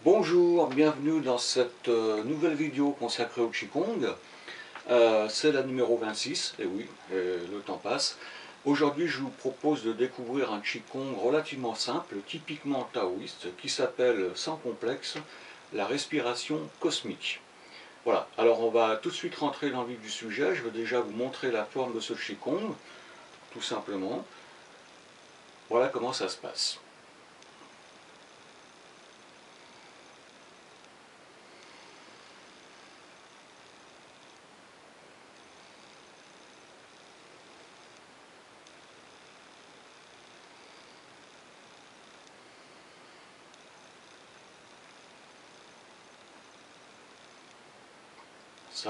Bonjour, bienvenue dans cette nouvelle vidéo consacrée au Qigong. C'est la numéro 26, et oui, le temps passe. Aujourd'hui, je vous propose de découvrir un Qigong relativement simple, typiquement taoïste, qui s'appelle, sans complexe, la respiration cosmique. Voilà, alors on va tout de suite rentrer dans le vif du sujet. Je vais déjà vous montrer la forme de ce Qigong, tout simplement. Voilà comment ça se passe.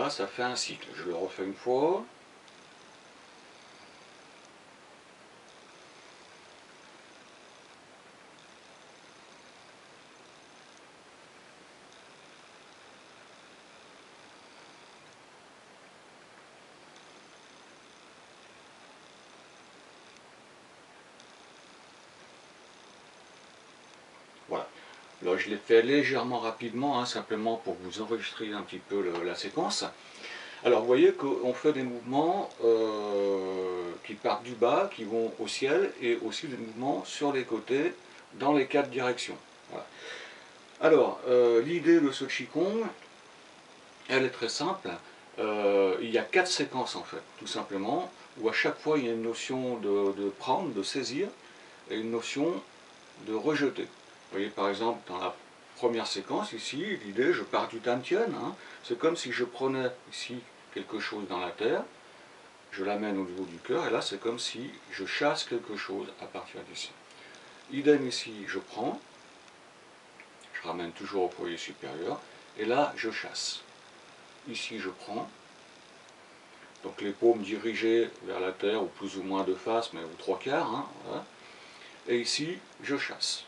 Ça fait un cycle. Je le refais une fois. Voilà. Là, je l'ai fait légèrement rapidement, hein, simplement pour vous enregistrer un petit peu la séquence. Alors, vous voyez qu'on fait des mouvements qui partent du bas, qui vont au ciel, et aussi des mouvements sur les côtés, dans les quatre directions. Voilà. Alors, l'idée de ce Qigong, elle est très simple. Il y a 4 séquences, en fait, tout simplement, où à chaque fois, il y a une notion de prendre, de saisir, et une notion de rejeter. Vous voyez, par exemple, dans la première séquence, ici, l'idée, je pars du Dantian, hein, c'est comme si je prenais ici quelque chose dans la terre, je l'amène au niveau du cœur, et là, c'est comme si je chasse quelque chose à partir d'ici. Idem ici, je prends, je ramène toujours au foyer supérieur, et là, je chasse. Ici, je prends, donc les paumes dirigées vers la terre, ou plus ou moins de face, mais aux 3/4, hein, voilà. Et ici, je chasse.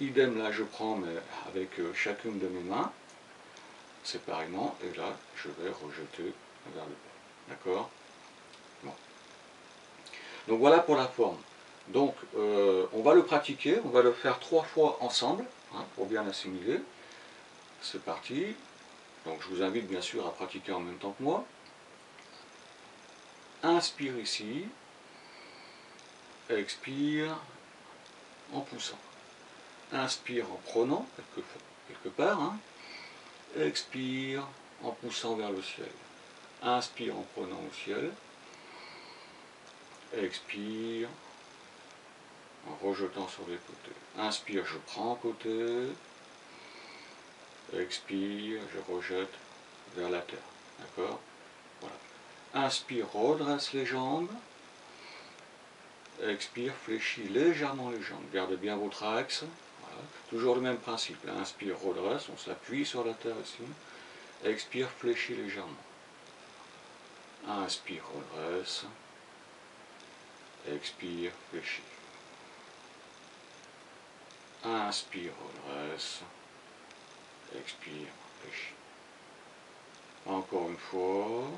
Idem, là, je prends, mais avec chacune de mes mains, séparément, et là, je vais rejeter vers le bas. D'accord? Bon. Donc voilà pour la forme. Donc, on va le pratiquer, on va le faire 3 fois ensemble, hein, pour bien l'assimiler. C'est parti. Donc, je vous invite bien sûr à pratiquer en même temps que moi. Inspire ici, expire en poussant. Inspire en prenant quelque part, hein. Expire en poussant vers le ciel. Inspire en prenant au ciel. Expire en rejetant sur les côtés. Inspire, je prends côté. Expire, je rejette vers la terre. D'accord? Voilà. Inspire, redresse les jambes. Expire, fléchis légèrement les jambes. Gardez bien votre axe. Voilà. Toujours le même principe. Inspire, redresse, on s'appuie sur la terre ici. Expire, fléchis légèrement. Inspire, redresse. Expire, fléchis. Inspire, redresse. Expire, fléchis. Encore une fois.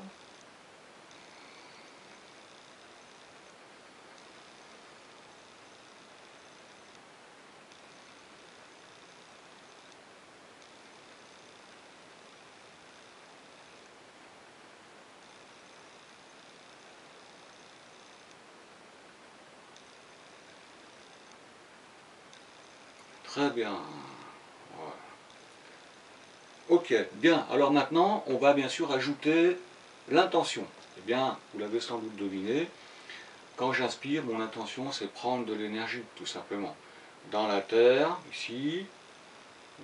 Très bien. Voilà. Ok, bien. Alors maintenant, on va bien sûr ajouter l'intention. Eh bien, vous l'avez sans doute deviné, quand j'inspire, mon intention, c'est prendre de l'énergie, tout simplement. Dans la terre, ici,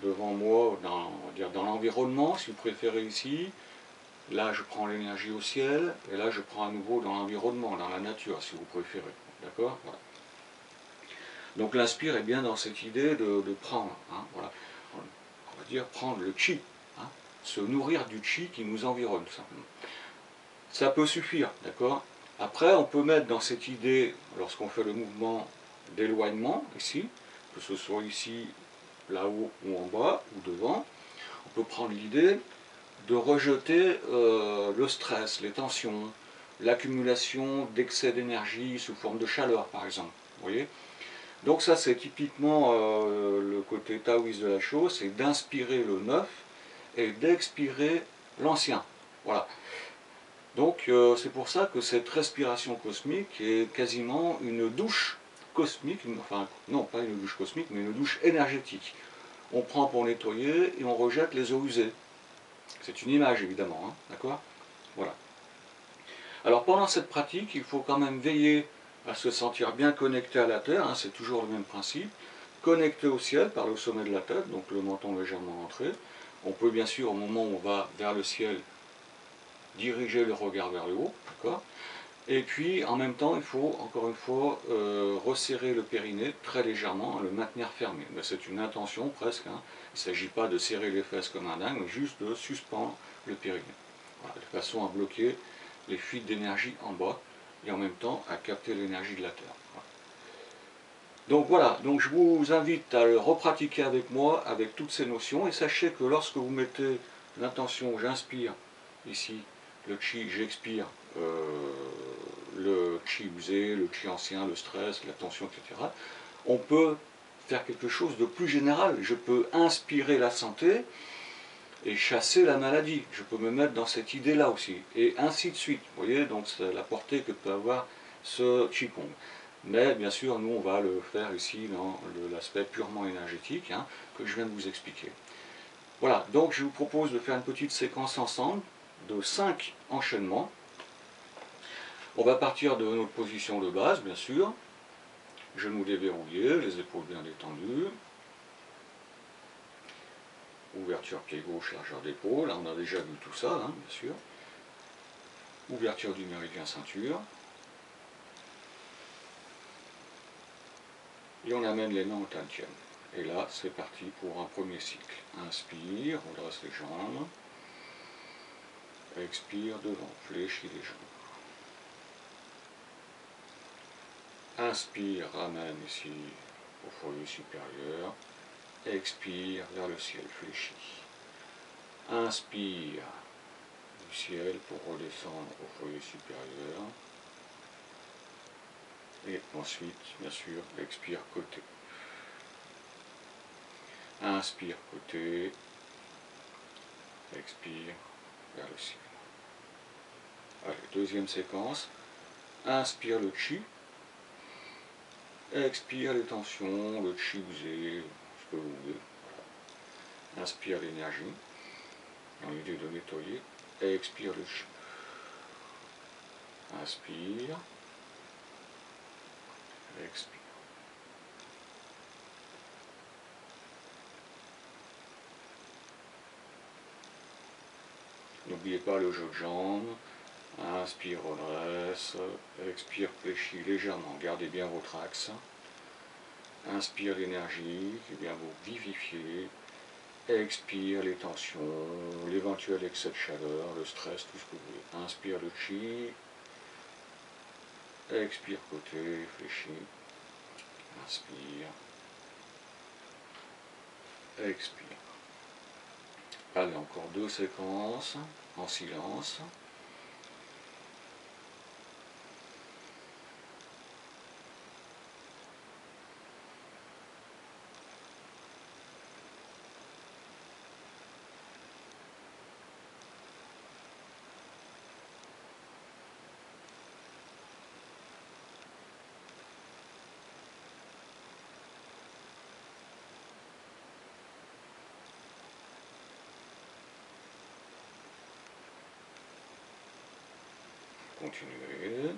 devant moi, on va dire dans l'environnement, si vous préférez ici. Là, je prends l'énergie au ciel, et là, je prends à nouveau dans l'environnement, dans la nature, si vous préférez. D'accord? Voilà. Donc l'inspire est bien dans cette idée de prendre, hein, voilà. On va dire prendre le chi, hein, se nourrir du chi qui nous environne, tout simplement. Ça peut suffire, d'accord? Après, on peut mettre dans cette idée, lorsqu'on fait le mouvement d'éloignement, ici, que ce soit ici, là-haut ou en bas, ou devant, on peut prendre l'idée de rejeter le stress, les tensions, l'accumulation d'excès d'énergie sous forme de chaleur, par exemple. Vous voyez? Donc ça c'est typiquement le côté taoïste de la chose, c'est d'inspirer le neuf et d'expirer l'ancien. Voilà. Donc c'est pour ça que cette respiration cosmique est quasiment une douche cosmique, enfin non pas une douche cosmique, mais une douche énergétique. On prend pour nettoyer et on rejette les eaux usées. C'est une image évidemment, hein, d'accord? Voilà. Alors pendant cette pratique, il faut quand même veiller à se sentir bien connecté à la Terre, hein, c'est toujours le même principe. Connecté au ciel par le sommet de la tête, donc le menton légèrement entré. On peut bien sûr, au moment où on va vers le ciel, diriger le regard vers le haut, d'accord? Et puis en même temps, il faut encore une fois resserrer le périnée très légèrement, le maintenir fermé. C'est une intention presque, hein. Il ne s'agit pas de serrer les fesses comme un dingue, mais juste de suspendre le périnée. Voilà, de façon à bloquer les fuites d'énergie en bas et en même temps à capter l'énergie de la Terre. Voilà. Donc voilà, donc je vous invite à le repratiquer avec moi, avec toutes ces notions, et sachez que lorsque vous mettez l'intention j'inspire, ici, le chi, j'expire, le chi usé, le chi ancien, le stress, la tension, etc., on peut faire quelque chose de plus général. Je peux inspirer la santé et chasser la maladie. Je peux me mettre dans cette idée-là aussi, et ainsi de suite. Vous voyez, donc c'est la portée que peut avoir ce Qigong. Mais bien sûr, nous, on va le faire ici dans l'aspect purement énergétique, hein, que je viens de vous expliquer. Voilà, donc je vous propose de faire une petite séquence ensemble de 5 enchaînements. On va partir de notre position de base, bien sûr. Genoux déverrouillés, les épaules bien détendues. Ouverture pied gauche, largeur d'épaule. On a déjà vu tout ça, hein, bien sûr. Ouverture du méridien ceinture. Et on amène les mains au Tantien. Et là, c'est parti pour un premier cycle. Inspire, on dresse les jambes. Expire, devant, fléchis les jambes. Inspire, ramène ici au foyer supérieur. Expire vers le ciel, fléchis. Inspire du ciel pour redescendre au foyer supérieur. Et ensuite, bien sûr, expire côté. Inspire côté. Expire vers le ciel. Allez, deuxième séquence. Inspire le chi. Expire les tensions, le chi usé, ce que vous voulez. Voilà. Inspire l'énergie, dans l'idée de nettoyer. Et expire le chi. Inspire. Expire. N'oubliez pas le jeu de jambes. Inspire, redresse. Expire, fléchis légèrement. Gardez bien votre axe. Inspire l'énergie qui vient vous vivifier. Expire les tensions, l'éventuel excès de chaleur, le stress, tout ce que vous voulez. Inspire le chi. Expire côté, fléchis. Inspire. Expire. Allez, encore 2 séquences en silence. Continuez.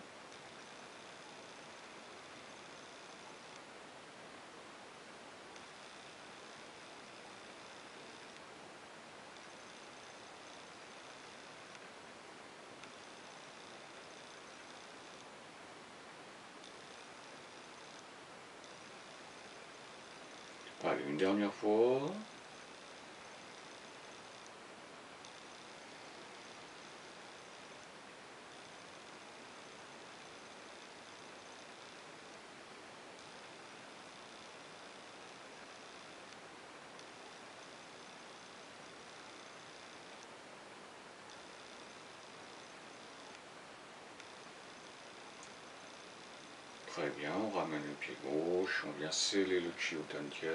Allez, une dernière fois. Très bien, on ramène le pied gauche, on vient sceller le Chi au Tantien.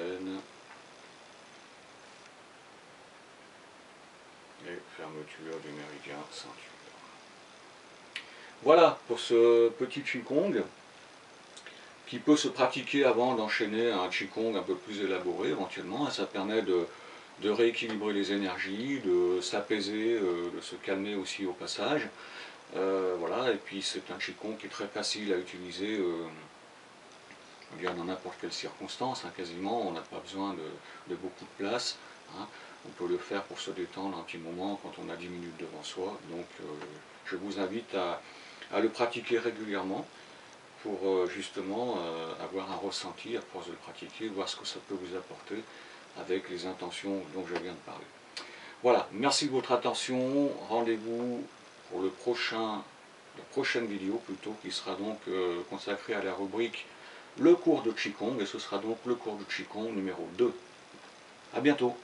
Et fermeture du méridien ceinture. Voilà pour ce petit Qigong qui peut se pratiquer avant d'enchaîner un Qigong un peu plus élaboré éventuellement. Ça permet de rééquilibrer les énergies, de s'apaiser, de se calmer aussi au passage. Voilà, et puis c'est un Qigong qui est très facile à utiliser dans n'importe quelle circonstance, hein, quasiment. On n'a pas besoin de beaucoup de place. Hein. On peut le faire pour se détendre un petit moment quand on a 10 minutes devant soi. Donc je vous invite à le pratiquer régulièrement pour justement avoir un ressenti à force de le pratiquer, voir ce que ça peut vous apporter avec les intentions dont je viens de parler. Voilà, merci de votre attention. Rendez-vous pour la prochaine vidéo plutôt, qui sera donc consacrée à la rubrique le cours de Qigong, et ce sera donc le cours de Qigong numéro 2. A bientôt.